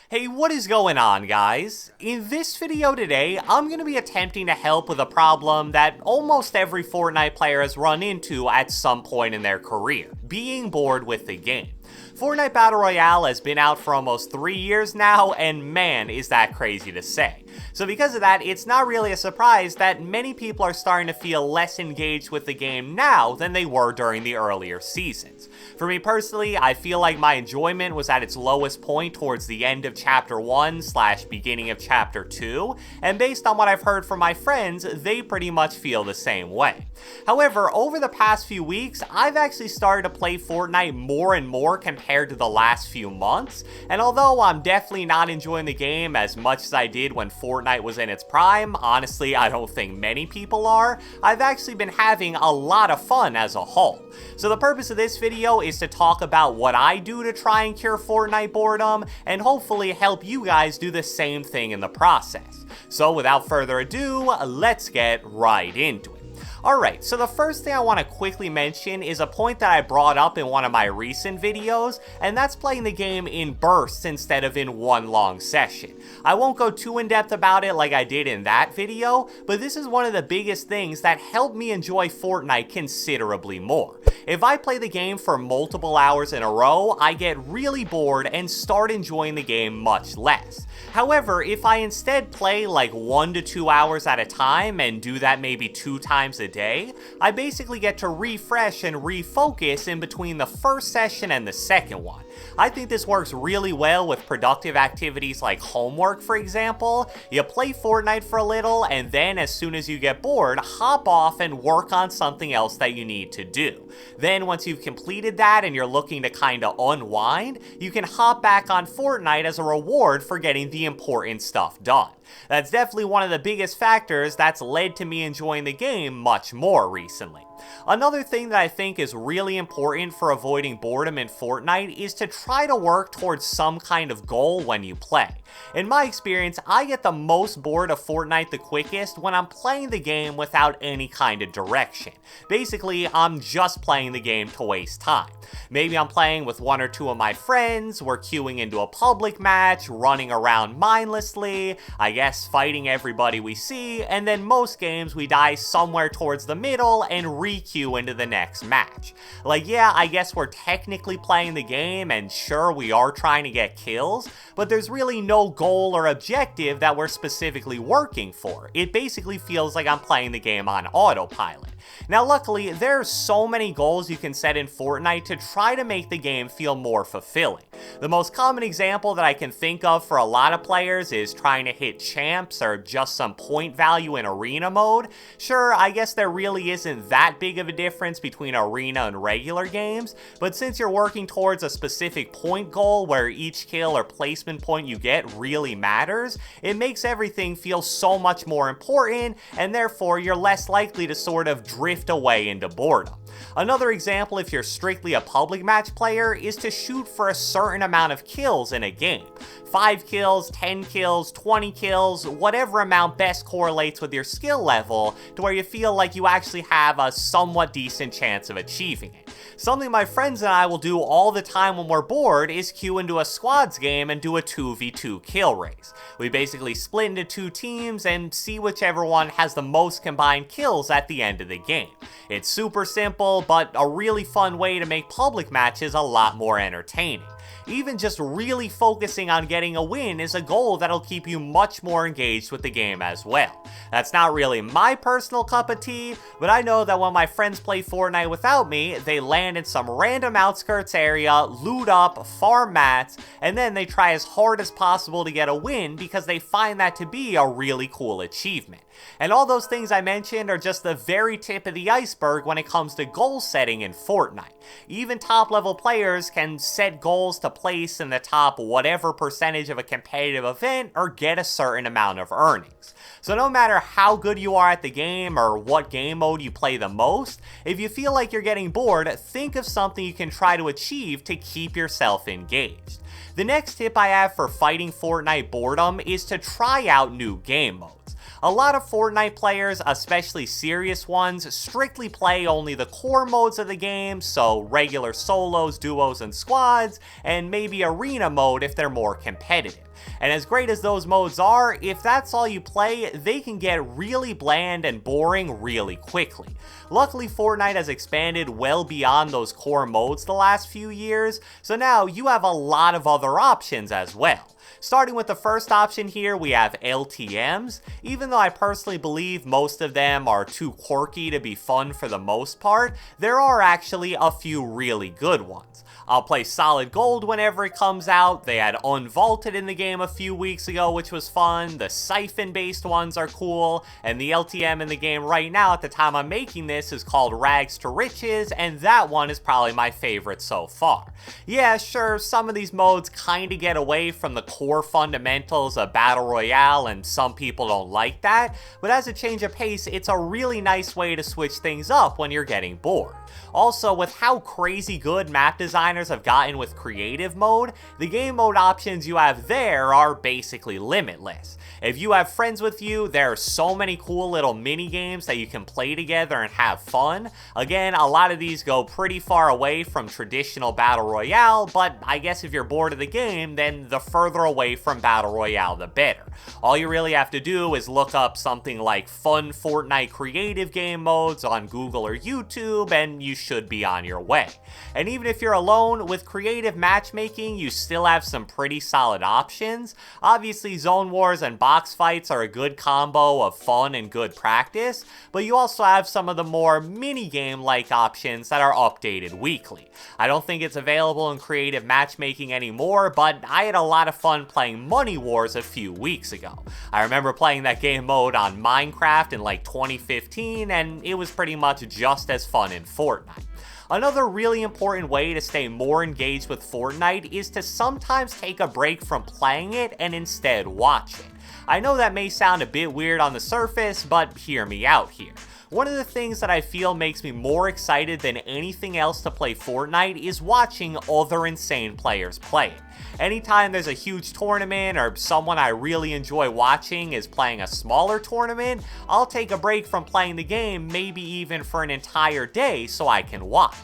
Hey, what is going on, guys? In this video today, I'm going to be attempting to help with a problem that almost every Fortnite player has run into at some point in their career: being bored with the game. Fortnite Battle Royale has been out for almost 3 years now, and man, is that crazy to say. So because of that, it's not really a surprise that many people are starting to feel less engaged with the game now than they were during the earlier seasons. For me personally, I feel like my enjoyment was at its lowest point towards the end of Chapter 1 / beginning of Chapter 2, and based on what I've heard from my friends, they pretty much feel the same way. However, over the past few weeks, I've actually started to play Fortnite more and more compared to the last few months, and although I'm definitely not enjoying the game as much as I did when Fortnite was in its prime, honestly I don't think many people are, I've actually been having a lot of fun as a whole. So the purpose of this video is to talk about what I do to try and cure Fortnite boredom, and hopefully help you guys do the same thing in the process. So without further ado, let's get right into it. Alright, so the first thing I want to quickly mention is a point that I brought up in one of my recent videos, and that's playing the game in bursts instead of in one long session. I won't go too in depth about it like I did in that video, but this is one of the biggest things that helped me enjoy Fortnite considerably more. If I play the game for multiple hours in a row, I get really bored and start enjoying the game much less. However, if I instead play like 1 to 2 hours at a time and do that maybe 2 times a day, I basically get to refresh and refocus in between the first session and the second one. I think this works really well with productive activities like homework, for example. You play Fortnite for a little, and then as soon as you get bored, hop off and work on something else that you need to do. Then once you've completed that and you're looking to kinda unwind, you can hop back on Fortnite as a reward for getting the important stuff done. That's definitely one of the biggest factors that's led to me enjoying the game much more recently. Another thing that I think is really important for avoiding boredom in Fortnite is to try to work towards some kind of goal when you play. In my experience, I get the most bored of Fortnite the quickest when I'm playing the game without any kind of direction. Basically, I'm just playing the game to waste time. Maybe I'm playing with 1 or 2 of my friends, we're queuing into a public match, running around mindlessly, I guess fighting everybody we see, and then most games we die somewhere towards the middle and re-queue into the next match. Like, yeah, I guess we're technically playing the game, and sure, we are trying to get kills, but there's really no goal or objective that we're specifically working for. It basically feels like I'm playing the game on autopilot. Now luckily, there are so many goals you can set in Fortnite to try to make the game feel more fulfilling. The most common example that I can think of for a lot of players is trying to hit champs or just some point value in arena mode. Sure, I guess there really isn't that big of a difference between arena and regular games, but since you're working towards a specific point goal where each kill or placement point you get really matters, it makes everything feel so much more important, and therefore you're less likely to sort of drift away into boredom. Another example, if you're strictly a public match player, is to shoot for a certain amount of kills in a game. 5 kills, 10 kills, 20 kills, whatever amount best correlates with your skill level to where you feel like you actually have a somewhat decent chance of achieving it. Something my friends and I will do all the time when we're bored is queue into a squads game and do a 2v2 kill race. We basically split into 2 teams and see whichever one has the most combined kills at the end of the game. It's super simple, but a really fun way to make public matches a lot more entertaining. Even just really focusing on getting a win is a goal that'll keep you much more engaged with the game as well. That's not really my personal cup of tea, but I know that when my friends play Fortnite without me, they land in some random outskirts area, loot up, farm mats, and then they try as hard as possible to get a win because they find that to be a really cool achievement. And all those things I mentioned are just the very tip of the iceberg when it comes to goal setting in Fortnite. Even top level players can set goals to place in the top whatever percentage of a competitive event or get a certain amount of earnings. So no matter how good you are at the game or what game mode you play the most, if you feel like you're getting bored, think of something you can try to achieve to keep yourself engaged. The next tip I have for fighting Fortnite boredom is to try out new game modes. A lot of Fortnite players, especially serious ones, strictly play only the core modes of the game, so regular solos, duos, and squads, and maybe arena mode if they're more competitive. And as great as those modes are, if that's all you play, they can get really bland and boring really quickly. Luckily, Fortnite has expanded well beyond those core modes the last few years, so now you have a lot of other options as well. Starting with the first option here, we have LTMs. Even though I personally believe most of them are too quirky to be fun for the most part, there are actually a few really good ones. I'll play Solid Gold whenever it comes out. They had Unvaulted in the game a few weeks ago, which was fun. The Siphon-based ones are cool, and the LTM in the game right now at the time I'm making this is called Rags to Riches, and that one is probably my favorite so far. Yeah, sure, some of these modes kinda get away from the core fundamentals of Battle Royale, and some people don't like that, but as a change of pace, it's a really nice way to switch things up when you're getting bored. Also, with how crazy good map designers have gotten with creative mode, the game mode options you have there are basically limitless. If you have friends with you, there are so many cool little mini games that you can play together and have fun. Again, a lot of these go pretty far away from traditional Battle Royale, but I guess if you're bored of the game, then the further away from Battle Royale, the better. All you really have to do is look up something like Fun Fortnite Creative Game Modes on Google or YouTube, and you should be on your way. And even if you're alone, with creative matchmaking, you still have some pretty solid options. Obviously, Zone Wars and box fights are a good combo of fun and good practice, but you also have some of the more mini-game-like options that are updated weekly. I don't think it's available in creative matchmaking anymore, but I had a lot of fun playing Money Wars a few weeks ago. I remember playing that game mode on Minecraft in like 2015, and it was pretty much just as fun in Fortnite. Another really important way to stay more engaged with Fortnite is to sometimes take a break from playing it and instead watch it. I know that may sound a bit weird on the surface, but hear me out here. One of the things that I feel makes me more excited than anything else to play Fortnite is watching other insane players play it. Anytime there's a huge tournament or someone I really enjoy watching is playing a smaller tournament, I'll take a break from playing the game, maybe even for an entire day, so I can watch.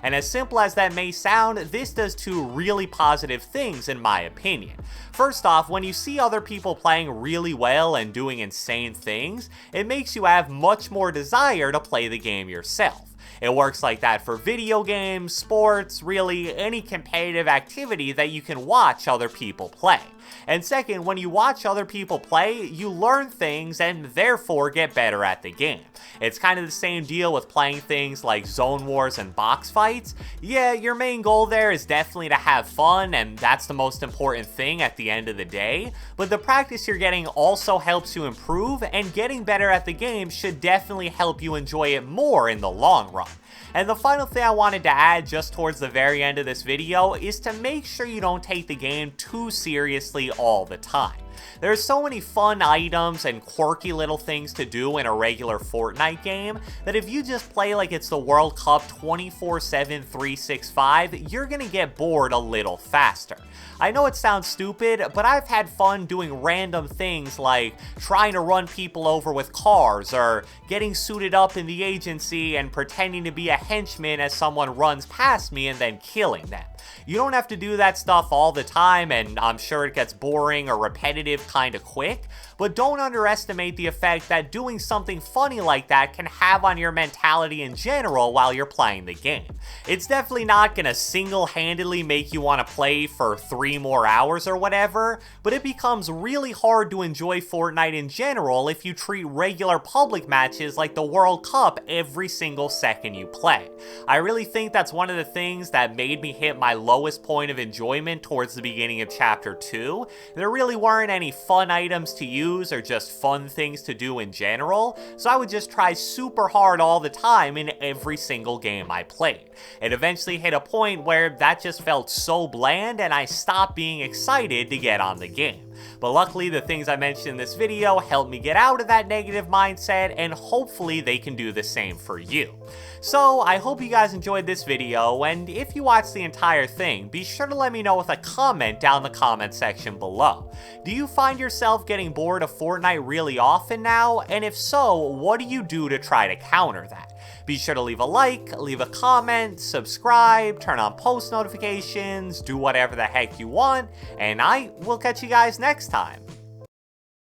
And as simple as that may sound, this does two really positive things in my opinion. First off, when you see other people playing really well and doing insane things, it makes you have much more desire to play the game yourself. It works like that for video games, sports, really any competitive activity that you can watch other people play. And second, when you watch other people play, you learn things and therefore get better at the game. It's kind of the same deal with playing things like Zone Wars and box fights. Yeah, your main goal there is definitely to have fun, and that's the most important thing at the end of the day, but the practice you're getting also helps you improve, and getting better at the game should definitely help you enjoy it more in the long run. And the final thing I wanted to add just towards the very end of this video is to make sure you don't take the game too seriously all the time. There's so many fun items and quirky little things to do in a regular Fortnite game that if you just play like it's the World Cup 24/7 365, you're gonna get bored a little faster. I know it sounds stupid, but I've had fun doing random things like trying to run people over with cars, or getting suited up in the agency and pretending to be a henchman as someone runs past me and then killing them. You don't have to do that stuff all the time, and I'm sure it gets boring or repetitive kinda quick, but don't underestimate the effect that doing something funny like that can have on your mentality in general while you're playing the game. It's definitely not gonna single-handedly make you want to play for 3 more hours or whatever, but it becomes really hard to enjoy Fortnite in general if you treat regular public matches like the World Cup every single second you play. I really think that's one of the things that made me hit my lowest point of enjoyment towards the beginning of Chapter 2. There really weren't any fun items to use or just fun things to do in general, so I would just try super hard all the time in every single game I played. It eventually hit a point where that just felt so bland and I stopped being excited to get on the game. But luckily, the things I mentioned in this video helped me get out of that negative mindset, and hopefully they can do the same for you. So I hope you guys enjoyed this video, and if you watched the entire thing, be sure to let me know with a comment down in the comment section below. Do you find yourself getting bored of Fortnite really often now? And if so, what do you do to try to counter that? Be sure to leave a like, leave a comment, subscribe, turn on post notifications, do whatever the heck you want, and I will catch you guys next time.